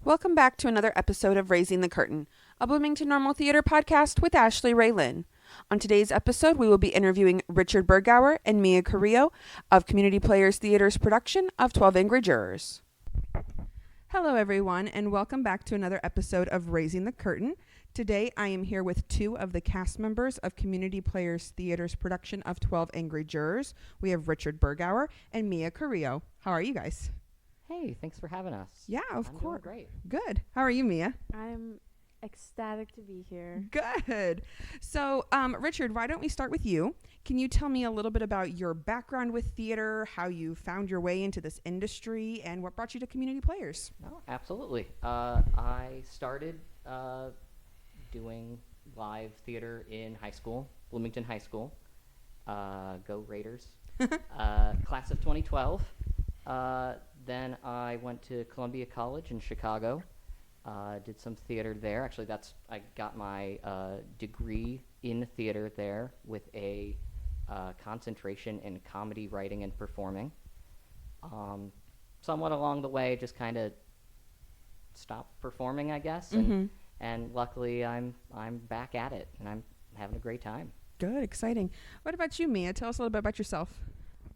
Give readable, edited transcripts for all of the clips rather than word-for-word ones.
Welcome back to another episode of Raising the Curtain, a Bloomington Normal Theater podcast with Ashley Ray Lynn. On today's episode, we will be interviewing Richard Burgauer and Mia Carrillo of Community Players Theater's production of 12 Angry Jurors. Hello, everyone, and welcome back to another episode of Raising the Curtain. Today, I am here with two of the cast members of Community Players Theater's production of 12 Angry Jurors. We have Richard Burgauer and Mia Carrillo. How are you guys? Hey, thanks for having us. Yeah, of I'm course. Doing great. Good. How are you, Mia? I'm ecstatic to be here. Good. So, Richard, why don't we start with you? Can you tell me a little bit about your background with theater, how you found your way into this industry, and what brought you to Community Players? No, absolutely. I started doing live theater in high school, Bloomington High School. Go Raiders. Class of 2012. Then I went to Columbia College in Chicago, did some theater there. Actually, I got my degree in theater there with a concentration in comedy writing and performing. Somewhat along the way, just kind of stopped performing, I guess, and luckily I'm back at it, and I'm having a great time. Good, exciting. What about you, Mia? Tell us a little bit about yourself.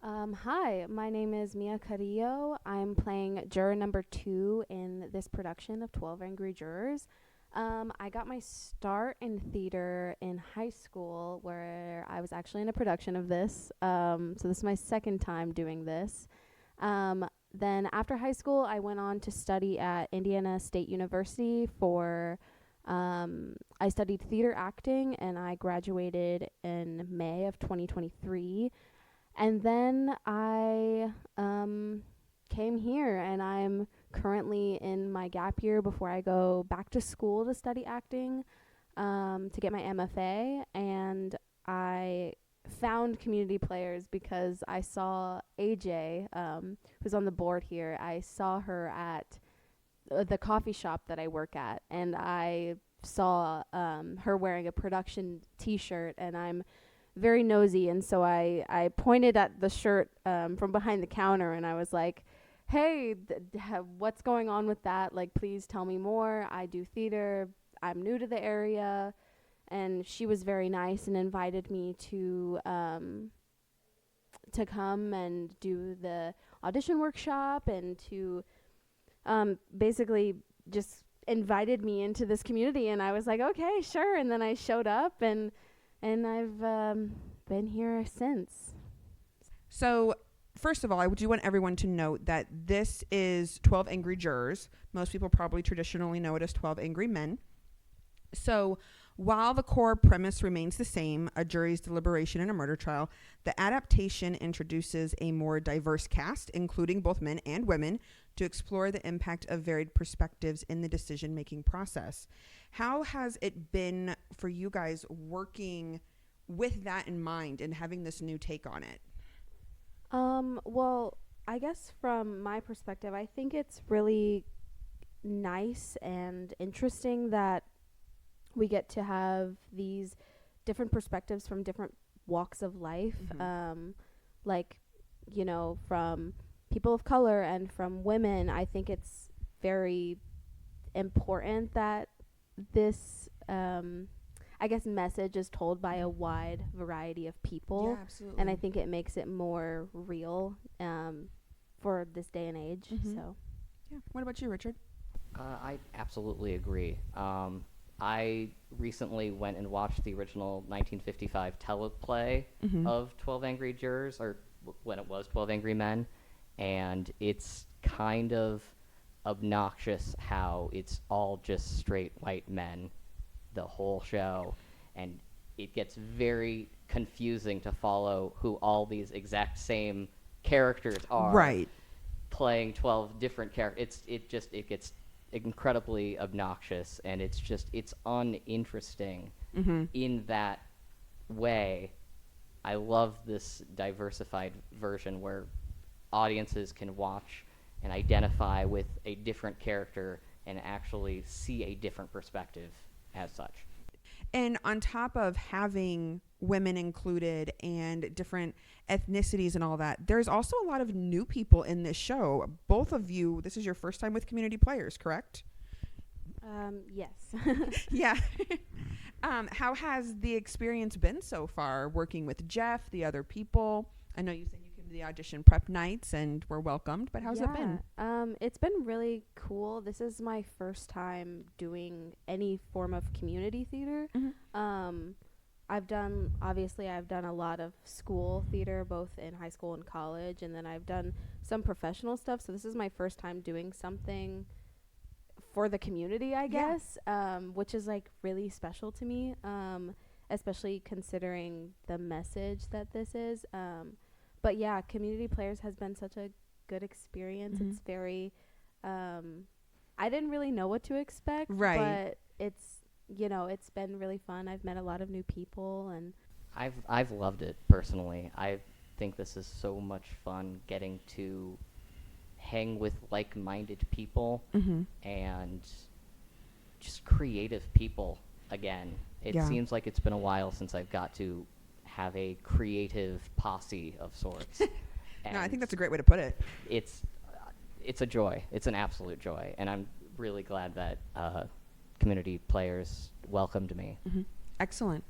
Hi, my name is Mia Carrillo. I'm playing juror number 2 in this production of 12 Angry Jurors. I got my start in theater in high school, where I was actually in a production of this. So this is my second time doing this. Then after high school, I went on to study at Indiana State University for I studied theater acting, and I graduated in May of 2023. And then I came here, and I'm currently in my gap year before I go back to school to study acting, to get my MFA. And I found Community Players because I saw AJ, who's on the board here. I saw her at the coffee shop that I work at, and I saw her wearing a production T-shirt, and I'm very nosy, and so I pointed at the shirt from behind the counter, and I was like, hey, what's going on with that? Like, please tell me more. I do theater. I'm new to the area. And she was very nice and invited me to come and do the audition workshop, and to basically just invited me into this community. And I was like, okay, sure. And then I showed up, and I've been here since. So, first of all, I do want everyone to note that this is 12 Angry Jurors. Most people probably traditionally know it as 12 Angry Men. So, while the core premise remains the same, a jury's deliberation in a murder trial, the adaptation introduces a more diverse cast, including both men and women, to explore the impact of varied perspectives in the decision-making process. How has it been for you guys working with that in mind and having this new take on it? Well, I guess from my perspective, I think it's really nice and interesting that we get to have these different perspectives from different walks of life, like, you know, from people of color and from women. I think it's very important that this, I guess, message is told by a wide variety of people. Yeah, absolutely. And I think it makes it more real for this day and age. So, yeah. What about you, Richard? I absolutely agree. I recently went and watched the original 1955 teleplay of 12 Angry Jurors, or when it was 12 Angry Men, and it's kind of obnoxious how it's all just straight white men the whole show, and it gets very confusing to follow who all these exact same characters are. Right. Playing 12 different characters. It gets incredibly obnoxious, and it's uninteresting in that way. I love this diversified version where audiences can watch and identify with a different character and actually see a different perspective as such. And on top of having women included and different ethnicities and all that, there's also a lot of new people in this show. Both of you, this is your first time with Community Players, correct? Yes. Yeah. How has the experience been so far working with Jeff, the other people? I know you said you came to the audition prep nights and were welcomed, but how's it been? It's been really cool. This is my first time doing any form of community theater. Mm-hmm. I've done a lot of school theater, both in high school and college, and then I've done some professional stuff. So this is my first time doing something for the community, I guess, which is like really special to me, especially considering the message that this is. But yeah, Community Players has been such a good experience. Mm-hmm. It's very, I didn't really know what to expect, Right. but it's been really fun. I've met a lot of new people, and I've loved it personally. I think this is so much fun getting to hang with like-minded people Mm-hmm. and just creative people again. It Yeah. seems like it's been a while since I've got to have a creative posse of sorts. No, I And think that's a great way to put it. it's a joy. It's an absolute joy, and I'm really glad that Community Players welcomed me. Mm-hmm. Excellent.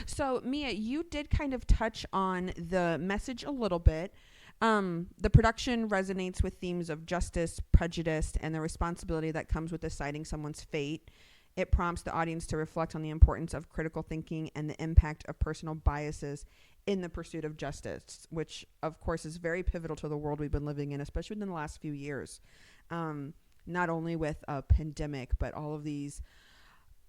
So, Mia, you did kind of touch on the message a little bit. The production resonates with themes of justice, prejudice, and the responsibility that comes with deciding someone's fate. It prompts the audience to reflect on the importance of critical thinking and the impact of personal biases in the pursuit of justice, which, of course, is very pivotal to the world we've been living in, especially within the last few years. Not only with a pandemic, but all of these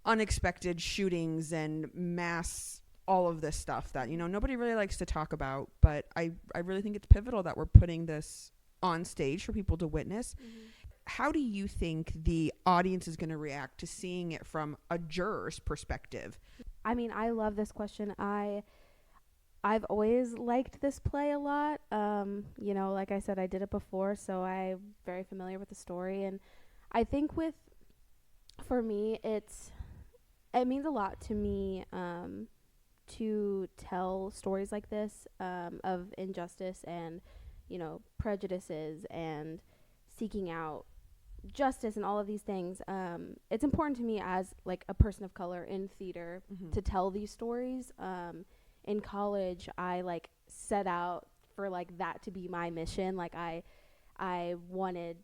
unexpected shootings and mass, all of this stuff that, nobody really likes to talk about. But I really think it's pivotal that we're putting this on stage for people to witness. Mm-hmm. How do you think the audience is going to react to seeing it from a juror's perspective? I mean, I love this question. I've always liked this play a lot. Like I said, I did it before, so I'm very familiar with the story. And I think for me, it means a lot to me to tell stories like this of injustice and, prejudices and seeking out justice and all of these things. It's important to me as like a person of color in theater Mm-hmm. to tell these stories. In college, I like set out for like that to be my mission. Like I wanted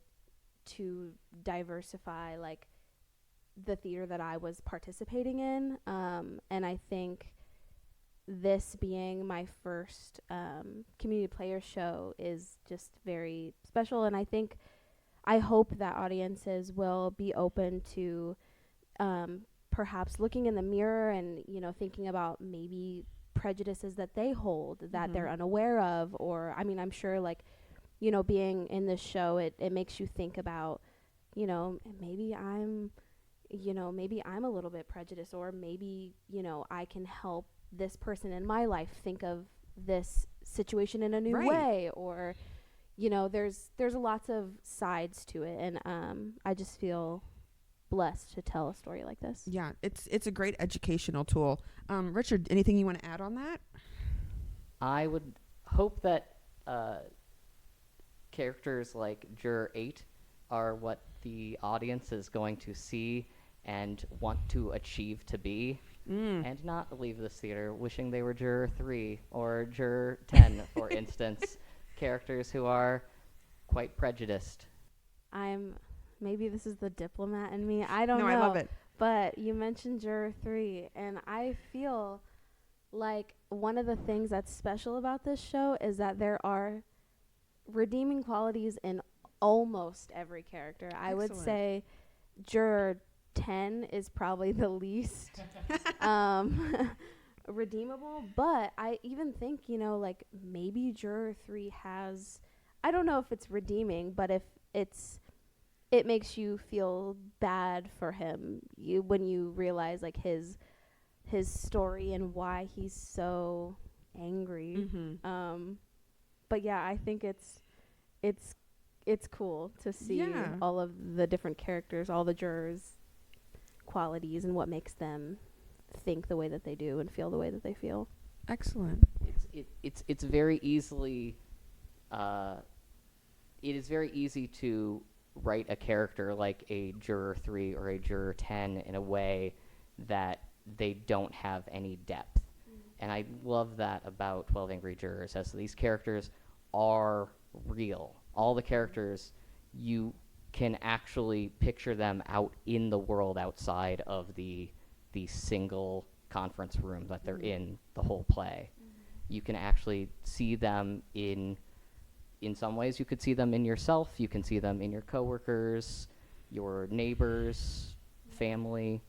to diversify like the theater that I was participating in. And I think this being my first community player show is just very special. And I hope that audiences will be open to perhaps looking in the mirror and, thinking about maybe prejudices that they hold that Mm-hmm. they're unaware of. Or, I mean, I'm sure like, being in this show, it makes you think about, maybe I'm a little bit prejudiced, or maybe, I can help this person in my life think of this situation in a new Right. way, or there's lots of sides to it, and I just feel blessed to tell a story like this. Yeah, it's a great educational tool. Richard, anything you want to add on that? I would hope that characters like Juror 8 are what the audience is going to see and want to achieve to be, and not leave this theater wishing they were Juror 3 or Juror 10, for instance, characters who are quite prejudiced. Maybe this is the diplomat in me. I don't No, know. I love it. But you mentioned Juror 3, and I feel like one of the things that's special about this show is that there are redeeming qualities in almost every character. I would Excellent. say Juror 10 is probably the least redeemable, but I even think, like maybe Juror 3 has, I don't know if it's redeeming, but if it makes you feel bad for him when you realize like his story and why he's so angry. Mm-hmm. But yeah, I think it's cool to see Yeah. all of the different characters, all the jurors' qualities, and what makes them think the way that they do and feel the way that they feel. Excellent. It's very easily it is very easy to write a character like a Juror 3 or a Juror 10 in a way that they don't have any depth. And I love that about 12 Angry Jurors, as these characters are real. All the characters, you can actually picture them out in the world outside of the single conference room that they're in the whole play. You can actually see them in some ways. You could see them in yourself. You can see them in your coworkers, your neighbors, family.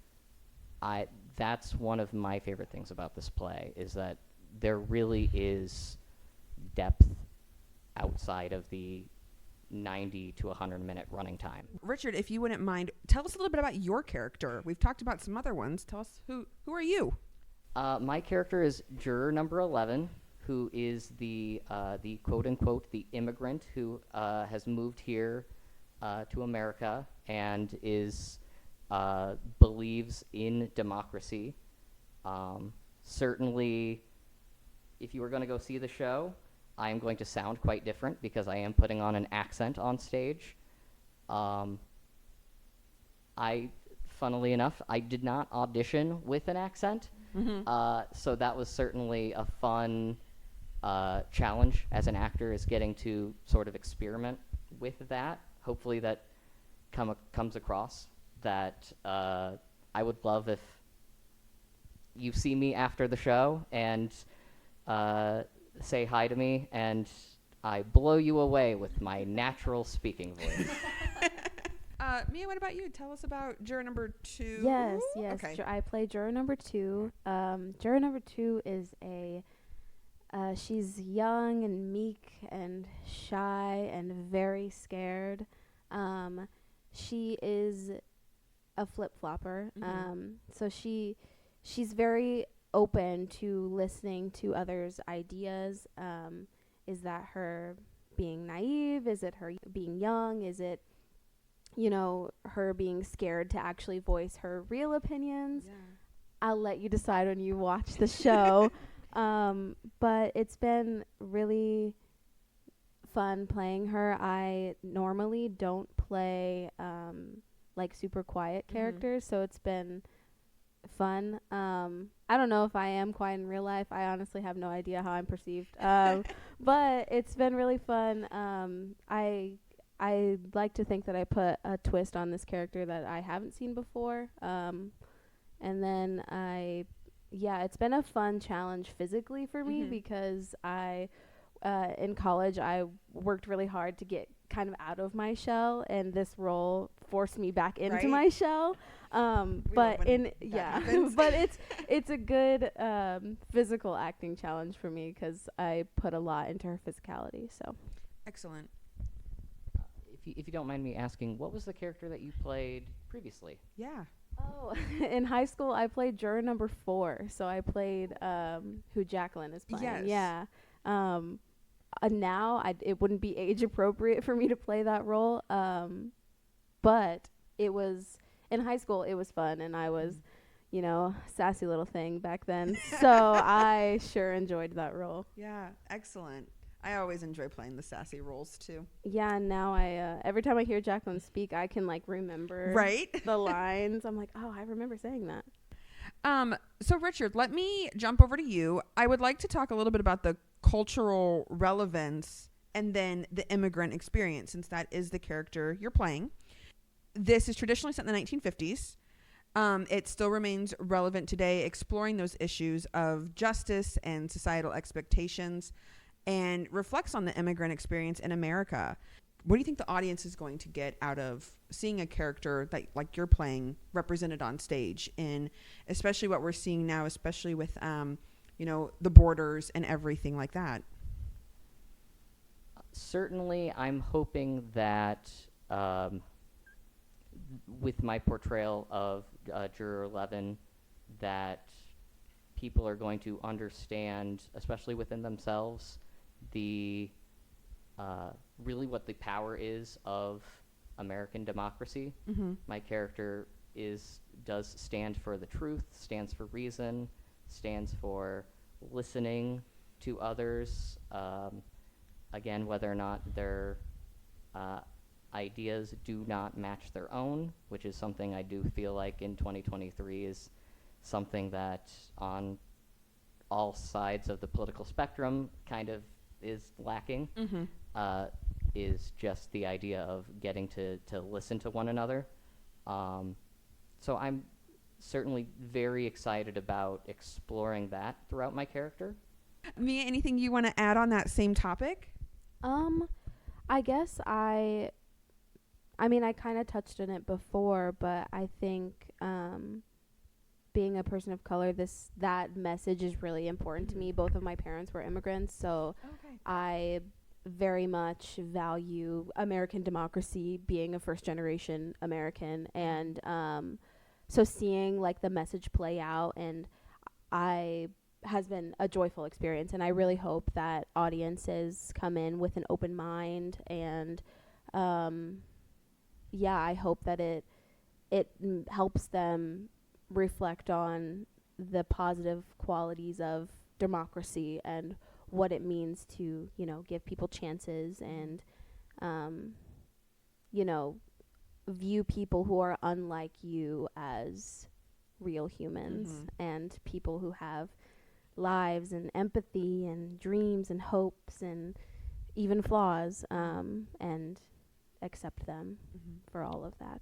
That's one of my favorite things about this play, is that there really is depth outside of the 90 to 100 minute running time. Richard, if you wouldn't mind, tell us a little bit about your character. We've talked about some other ones. Tell us, who are you? My character is Juror number 11, who is the quote-unquote the immigrant who has moved here to America and believes in democracy. Certainly, if you were going to go see the show, I am going to sound quite different because I am putting on an accent on stage. Funnily enough, I did not audition with an accent. So that was certainly a fun challenge as an actor, is getting to sort of experiment with that. Hopefully that comes across, that I would love if you see me after the show and say hi to me and I blow you away with my natural speaking voice. Mia, what about you? Tell us about Juror number 2. Yes. Okay. I play Juror number 2. Juror number 2 is she's young and meek and shy and very scared. She is a flip-flopper. So she's very open to listening to others' ideas. Is that her being naive? Is it her being young? Is it, her being scared to actually voice her real opinions? Yeah. I'll let you decide when you watch the show. But it's been really fun playing her. I normally don't play like super quiet characters, so it's been fun. I don't know if I am quiet in real life. I honestly have no idea how I'm perceived. But it's been really fun. I like to think that I put a twist on this character that I haven't seen before. And then it's been a fun challenge physically for me because in college I worked really hard to get kind of out of my shell, and this role forced me back into my shell. But it's a good physical acting challenge for me because I put a lot into her physicality. So excellent. If you don't mind me asking, what was the character that you played previously? Yeah. Oh, in high school I played Juror number 4, so I played who Jacqueline is playing. Yes. Yeah. Now it wouldn't be age appropriate for me to play that role, but it was in high school. It was fun, and I was, sassy little thing back then. So I sure enjoyed that role. Yeah, excellent. I always enjoy playing the sassy roles too. Yeah, and now I every time I hear Jacqueline speak, I can remember the lines. I'm like, oh, I remember saying that. So Richard, let me jump over to you. I would like to talk a little bit about the cultural relevance and then the immigrant experience, since that is the character you're playing. This is traditionally set in the 1950s. It still remains relevant today, exploring those issues of justice and societal expectations, and reflects on the immigrant experience in America. What do you think the audience is going to get out of seeing a character that, like you're playing, represented on stage, in especially what we're seeing now, especially with the borders and everything like that? Certainly, I'm hoping that with my portrayal of Juror 11, that people are going to understand, especially within themselves, really what the power is of American democracy. My character does stand for the truth, stands for reason, stands for listening to others. Again, whether or not they're ideas do not match their own, which is something I do feel like in 2023 is something that on all sides of the political spectrum kind of is lacking, is just the idea of getting to listen to one another. So I'm certainly very excited about exploring that throughout my character. Mia, anything you want to add on that same topic? I guess I mean, I kind of touched on it before, but I think being a person of color, that message is really important to me. Both of my parents were immigrants, so I very much value American democracy, being a first generation American, and so seeing like the message play out and has been a joyful experience, and I really hope that audiences come in with an open mind, and I hope that it helps them reflect on the positive qualities of democracy and what it means to, give people chances and, view people who are unlike you as real humans and people who have lives and empathy and dreams and hopes and even flaws, and accept them for all of that.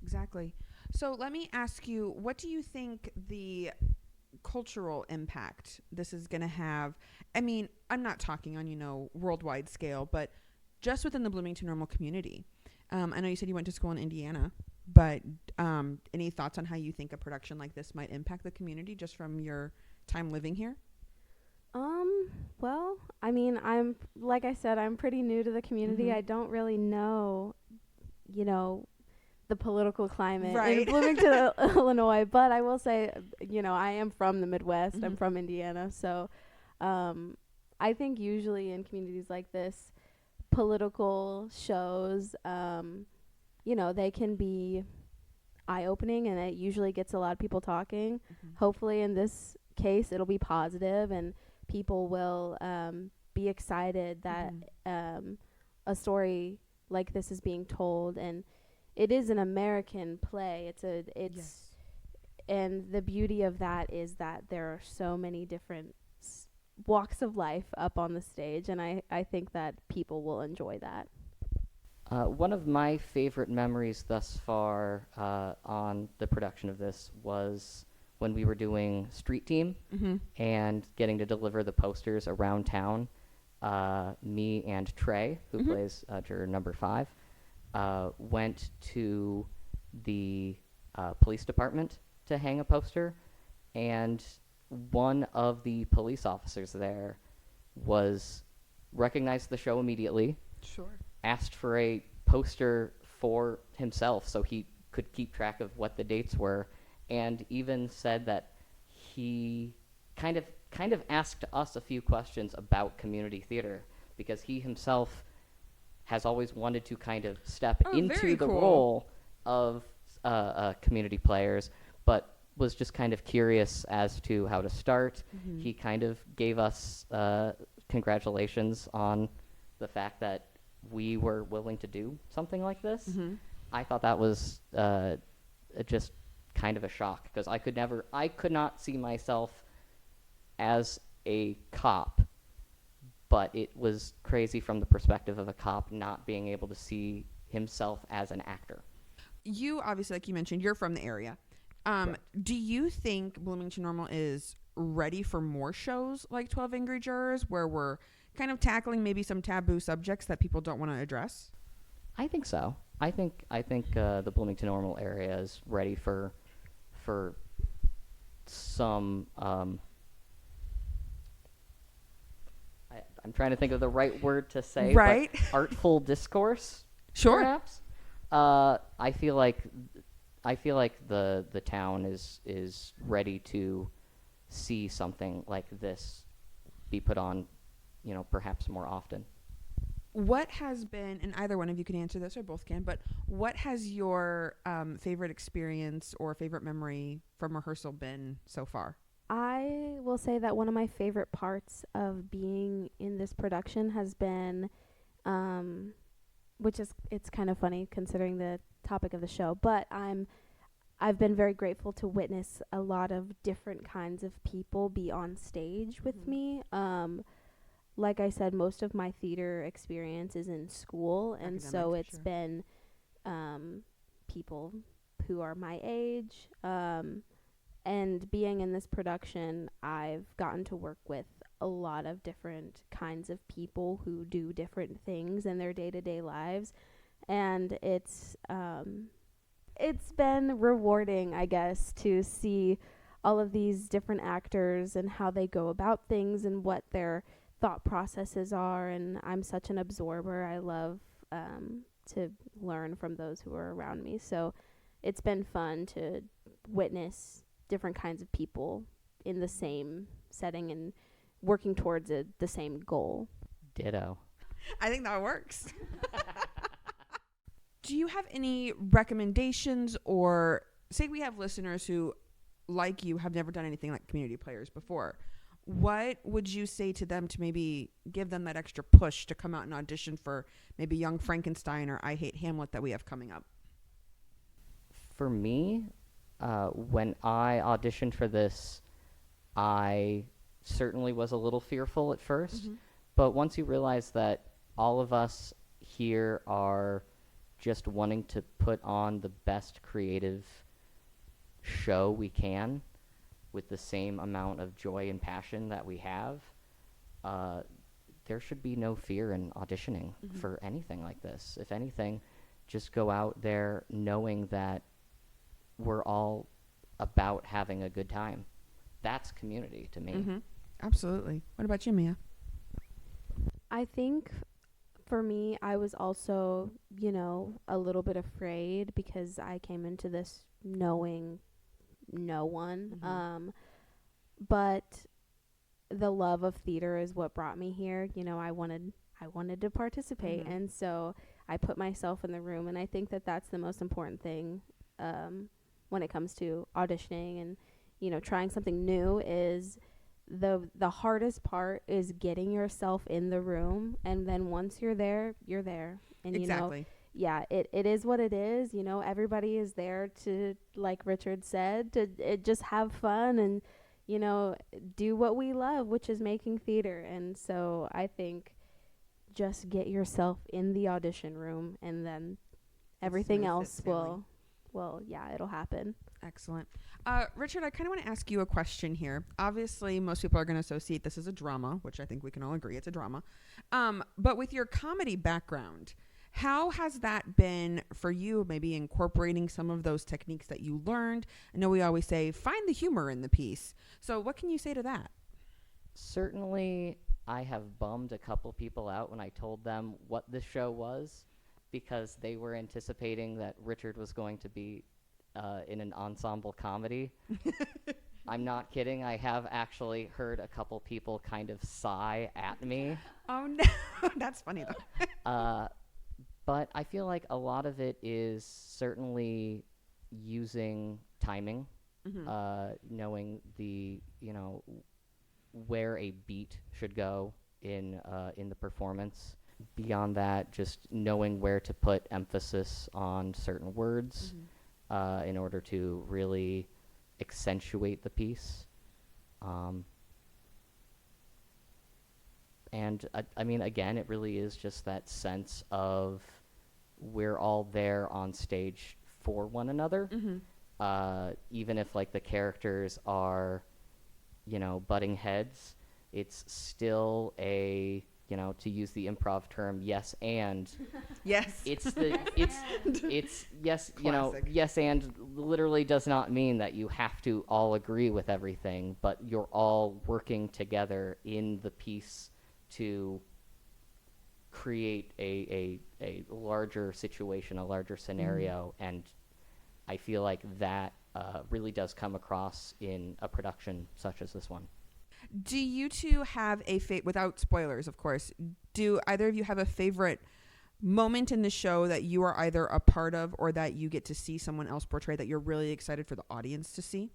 Exactly. So let me ask you, what do you think the cultural impact this is going to have? I mean, I'm not talking on, worldwide scale, but just within the Bloomington Normal community. I know you said you went to school in Indiana, but any thoughts on how you think a production like this might impact the community just from your time living here? Well, I mean, like I said, I'm pretty new to the community. I don't really know, the political climate in Bloomington, Illinois, but I will say, I am from the Midwest. I'm from Indiana. So, I think usually in communities like this, political shows, they can be eye-opening, and it usually gets a lot of people talking. Hopefully in this case, it'll be positive and people will be excited that a story like this is being told, and it is an American play. And the beauty of that is that there are so many different walks of life up on the stage, and I think that people will enjoy that. One of my favorite memories thus far on the production of this was when we were doing Street Team and getting to deliver the posters around town. Me and Trey, who plays juror number 5, went to the police department to hang a poster, and one of the police officers there recognized the show immediately. Sure. Asked for a poster for himself so he could keep track of what the dates were, and even said that he kind of asked us a few questions about community theater, because he himself has always wanted to kind of step into the role of community players, but was just kind of curious as to how to start. He kind of gave us congratulations on the fact that we were willing to do something like this. I thought that was just kind of a shock, because I could not see myself as a cop, but it was crazy from the perspective of a cop not being able to see himself as an actor. You obviously, like you mentioned, you're from the area. Do you think Bloomington Normal is ready for more shows like 12 Angry Jurors, where we're kind of tackling maybe some taboo subjects that people don't want to address? I think so. I think the Bloomington Normal area is ready for some. I'm trying to think of the right word to say. Right. But artful discourse. Sure. Perhaps. I feel like the town is ready to see something like this be put on, perhaps more often. What has been, and either one of you can answer this or both can, but what has your favorite experience or favorite memory from rehearsal been so far? I will say that one of my favorite parts of being in this production has been which is, it's kind of funny considering the topic of the show, but I've been very grateful to witness a lot of different kinds of people be on stage with me. Like I said, most of my theater experience is in school, and so it's been people who are my age. And being in this production, I've gotten to work with a lot of different kinds of people who do different things in their day-to-day lives, and it's been rewarding, I guess, to see all of these different actors and how they go about things and what their thought processes are. And I'm such an absorber. I love to learn from those who are around me. So it's been fun to witness different kinds of people in the same setting and working towards the same goal. Ditto. I think that works. Do you have any recommendations, or say we have listeners who, like you, have never done anything like community players before? What would you say to them to maybe give them that extra push to come out and audition for maybe Young Frankenstein or I Hate Hamlet that we have coming up? For me, when I auditioned for this, I certainly was a little fearful at first. But once you realize that all of us here are just wanting to put on the best creative show we can with the same amount of joy and passion that we have, there should be no fear in auditioning for anything like this. If anything, just go out there knowing that we're all about having a good time. That's community to me. Absolutely. What about you, Mia? I think for me, I was also, a little bit afraid because I came into this knowing no one. But the love of theater is what brought me here. I wanted to participate, and so I put myself in the room, and I think that that's the most important thing when it comes to auditioning and trying something new. Is the hardest part is getting yourself in the room, and then once you're there, and exactly. It is what it is. Everybody is there to, like Richard said, to just have fun and do what we love, which is making theater. And so I think just get yourself in the audition room, and then everything else will it'll happen. Excellent. Richard, I kind of want to ask you a question here. Obviously, most people are going to associate this as a drama, which I think we can all agree it's a drama. But with your comedy background, how has that been for you, maybe incorporating some of those techniques that you learned? I know we always say, find the humor in the piece. So what can you say to that? Certainly, I have bummed a couple people out when I told them what this show was, because they were anticipating that Richard was going to be in an ensemble comedy. I'm not kidding. I have actually heard a couple people kind of sigh at me. Oh, no. That's funny, though. But I feel like a lot of it is certainly using timing, knowing where a beat should go in the performance. Beyond that, just knowing where to put emphasis on certain words in order to really accentuate the piece. And I mean, again, it really is just that sense of we're all there on stage for one another. Even if like the characters are, butting heads, it's still a, to use the improv term, yes and. Yes. It's yes, Classic. yes and literally does not mean that you have to all agree with everything, but you're all working together in the piece to create a larger situation, a larger scenario, and I feel like that really does come across in a production such as this one. Do you two have without spoilers, of course, do either of you have a favorite moment in the show that you are either a part of or that you get to see someone else portray that you're really excited for the audience to see?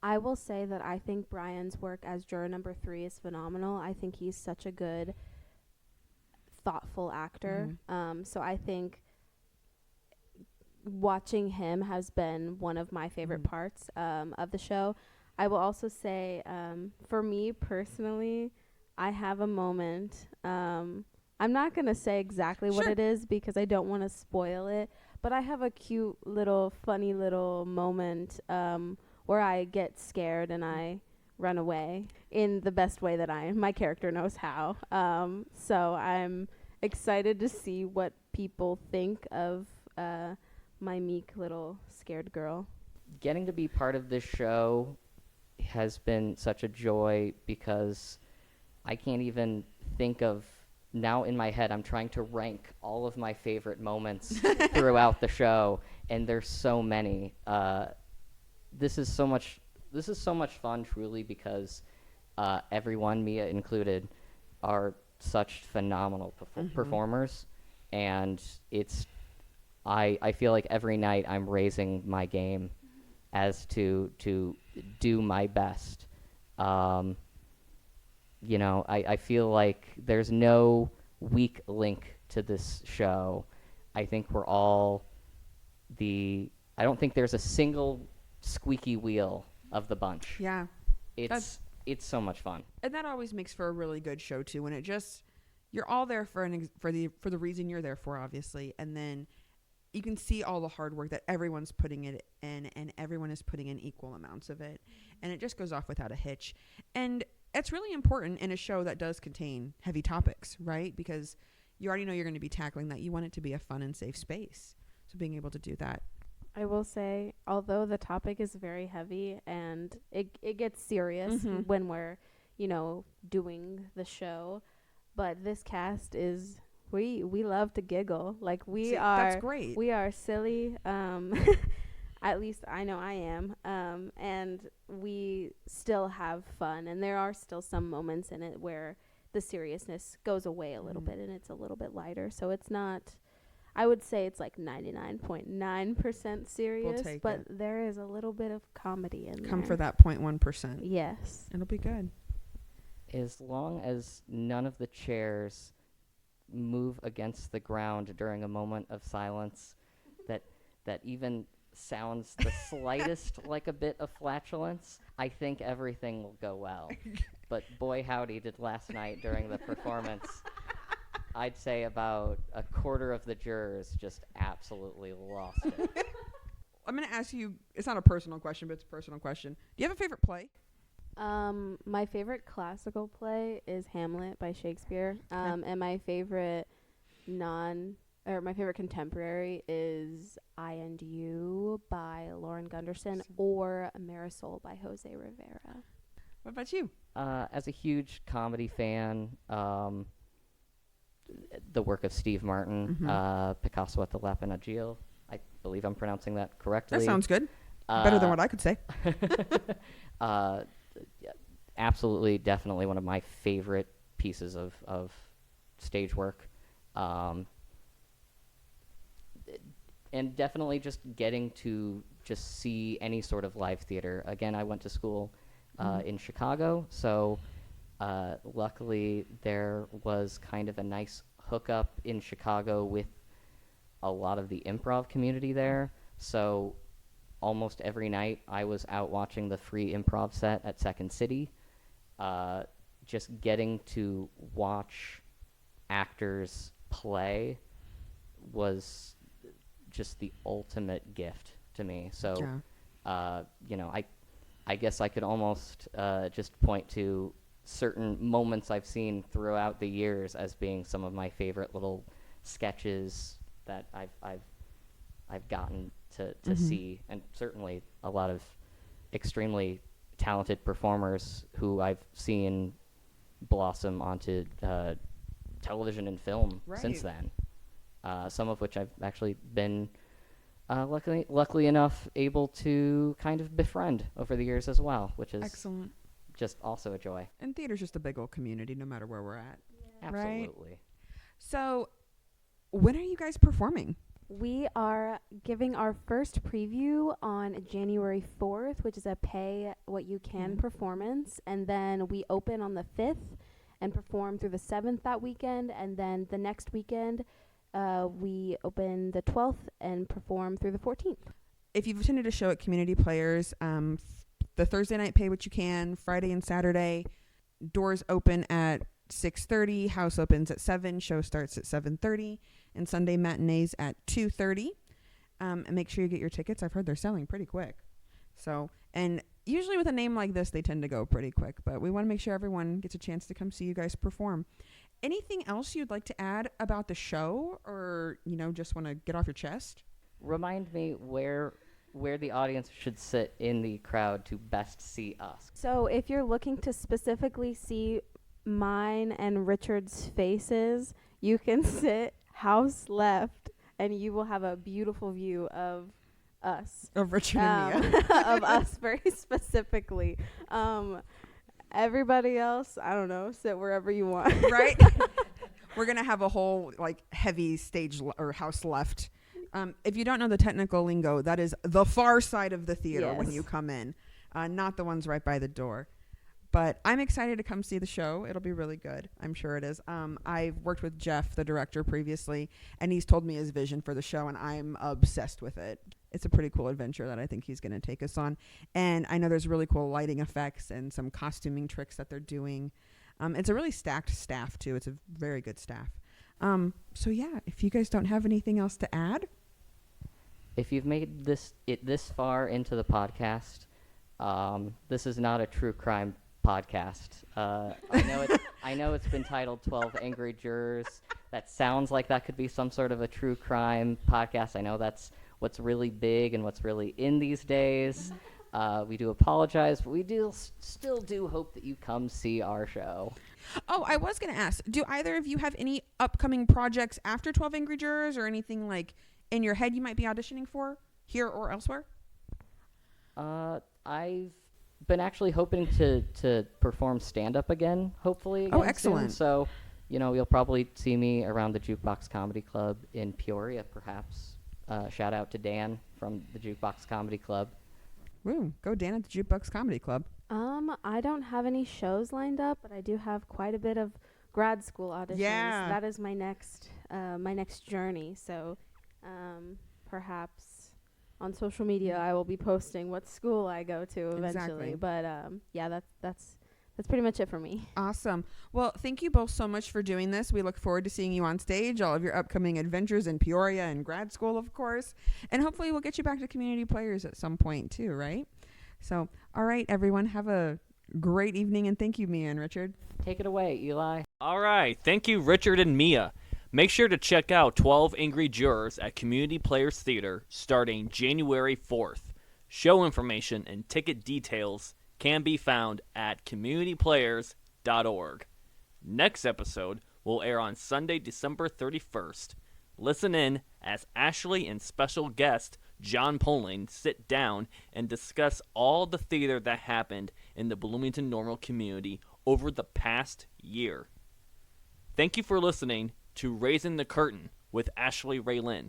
I will say that I think Brian's work as juror number 3 is phenomenal. I think he's such a good thoughtful actor. So I think watching him has been one of my favorite parts of the show. I will also say, for me personally, I have a moment. I'm not going to say exactly what it is because I don't want to spoil it, but I have a cute little, funny little moment where I get scared and I run away in the best way that my character knows how. So I'm excited to see what people think of my meek little scared girl. Getting to be part of this show has been such a joy because I can't even think of, now in my head I'm trying to rank all of my favorite moments throughout the show, and there's so many. This is so much fun, truly, because everyone, Mia included, are such phenomenal performers, and I feel like every night I'm raising my game as to do my best. I feel like there's no weak link to this show. I think we're all I don't think there's a single squeaky wheel of the bunch. Yeah. It's so much fun. And that always makes for a really good show too, when you're all there for the reason you're there for, obviously, and then you can see all the hard work that everyone's putting it in, and everyone is putting in equal amounts of it, and it just goes off without a hitch. And it's really important in a show that does contain heavy topics, right? Because you already know you're going to be tackling that. You want it to be a fun and safe space. So being able to do that. I will say, although the topic is very heavy and it gets serious when we're, doing the show, but this cast is, we love to giggle. Like that's great. We are silly. At least I know I am. And we still have fun, and there are still some moments in it where the seriousness goes away a little bit and it's a little bit lighter. So it's not, I would say it's like 99.9% serious, but there is a little bit of comedy in there. Come for that 0.1%. Yes. It'll be good. As long as none of the chairs move against the ground during a moment of silence that even sounds the slightest like a bit of flatulence, I think everything will go well. But boy howdy did last night during the performance. I'd say about a quarter of the jurors just absolutely lost it. I'm going to ask you, it's not a personal question, but it's a personal question. Do you have a favorite play? My favorite classical play is Hamlet by Shakespeare. And my favorite my favorite contemporary is I and You by Lauren Gunderson or Marisol by Jose Rivera. What about you? As a huge comedy fan, the work of Steve Martin, Picasso at the Lapinagil. I believe I'm pronouncing that correctly. That sounds good. Better than what I could say. Absolutely, definitely one of my favorite pieces of stage work. And definitely just getting to just see any sort of live theater. Again, I went to school in Chicago, so luckily there was kind of a nice hookup in Chicago with a lot of the improv community there. So almost every night I was out watching the free improv set at Second City. Just getting to watch actors play was just the ultimate gift to me. So, I guess I could almost just point to certain moments I've seen throughout the years as being some of my favorite little sketches that I've gotten to see, and certainly a lot of extremely talented performers who I've seen blossom onto television and film since then. Some of which I've actually been luckily enough able to kind of befriend over the years as well, which is excellent. Just also a joy. And theater's just a big old community no matter where we're at. Yeah. Absolutely. Right? So when are you guys performing? We are giving our first preview on January 4th, which is a pay what you can performance, and then we open on the 5th, and perform through the 7th that weekend. And then the next weekend, we open the 12th and perform through the 14th. If you've attended a show at Community Players, the Thursday night, pay what you can. Friday and Saturday, doors open at 6:30. House opens at 7. Show starts at 7:30. And Sunday matinees at 2:30. And make sure you get your tickets. I've heard they're selling pretty quick. So, and usually with a name like this, they tend to go pretty quick. But we want to make sure everyone gets a chance to come see you guys perform. Anything else you'd like to add about the show, or just want to get off your chest? Remind me where the audience should sit in the crowd to best see us. So if you're looking to specifically see mine and Richard's faces, you can sit house left, and you will have a beautiful view of us. Of Richard and Mia. Of us very specifically. Everybody else, I don't know, sit wherever you want. Right? We're going to have a whole heavy stage or house left. If you don't know the technical lingo, that is the far side of the theater when you come in, not the ones right by the door. But I'm excited to come see the show. It'll be really good. I'm sure it is. I've worked with Jeff, the director, previously, and he's told me his vision for the show, and I'm obsessed with it. It's a pretty cool adventure that I think he's going to take us on. And I know there's really cool lighting effects and some costuming tricks that they're doing. It's a really stacked staff, too. It's a very good staff. So, yeah, if you guys don't have anything else to add. If you've made this far into the podcast, this is not a true crime podcast. I know it's been titled 12 Angry Jurors. That sounds like that could be some sort of a true crime podcast. I know that's what's really big and what's really in these days. We do apologize, but we still do hope that you come see our show. Oh, I was going to ask, do either of you have any upcoming projects after 12 Angry Jurors, or anything in your head you might be auditioning for here or elsewhere? I've been actually hoping to perform stand-up again, hopefully. Oh, excellent. Soon. So, you'll probably see me around the Jukebox Comedy Club in Peoria, perhaps. Shout out to Dan from the Jukebox Comedy Club. Woo, go Dan at the Jukebox Comedy Club. I don't have any shows lined up, but I do have quite a bit of grad school auditions. Yeah. That is my next journey. So, perhaps on social media I will be posting what school I go to eventually. Exactly. But that's pretty much it for me. Awesome. Well, thank you both so much for doing this. We look forward to seeing you on stage, all of your upcoming adventures in Peoria and grad school, of course. And hopefully we'll get you back to Community Players at some point too, right? So, all right, everyone, have a great evening, and thank you, Mia and Richard. Take it away, Eli. All right. Thank you, Richard and Mia. Make sure to check out 12 Angry Jurors at Community Players Theater starting January 4th. Show information and ticket details can be found at communityplayers.org. Next episode will air on Sunday, December 31st. Listen in as Ashley and special guest John Poling sit down and discuss all the theater that happened in the Bloomington Normal community over the past year. Thank you for listening to Raising the Curtain with Ashley Raylin.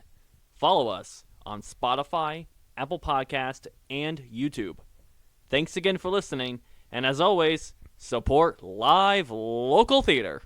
Follow us on Spotify, Apple Podcast, and YouTube. Thanks again for listening, and as always, support live local theater.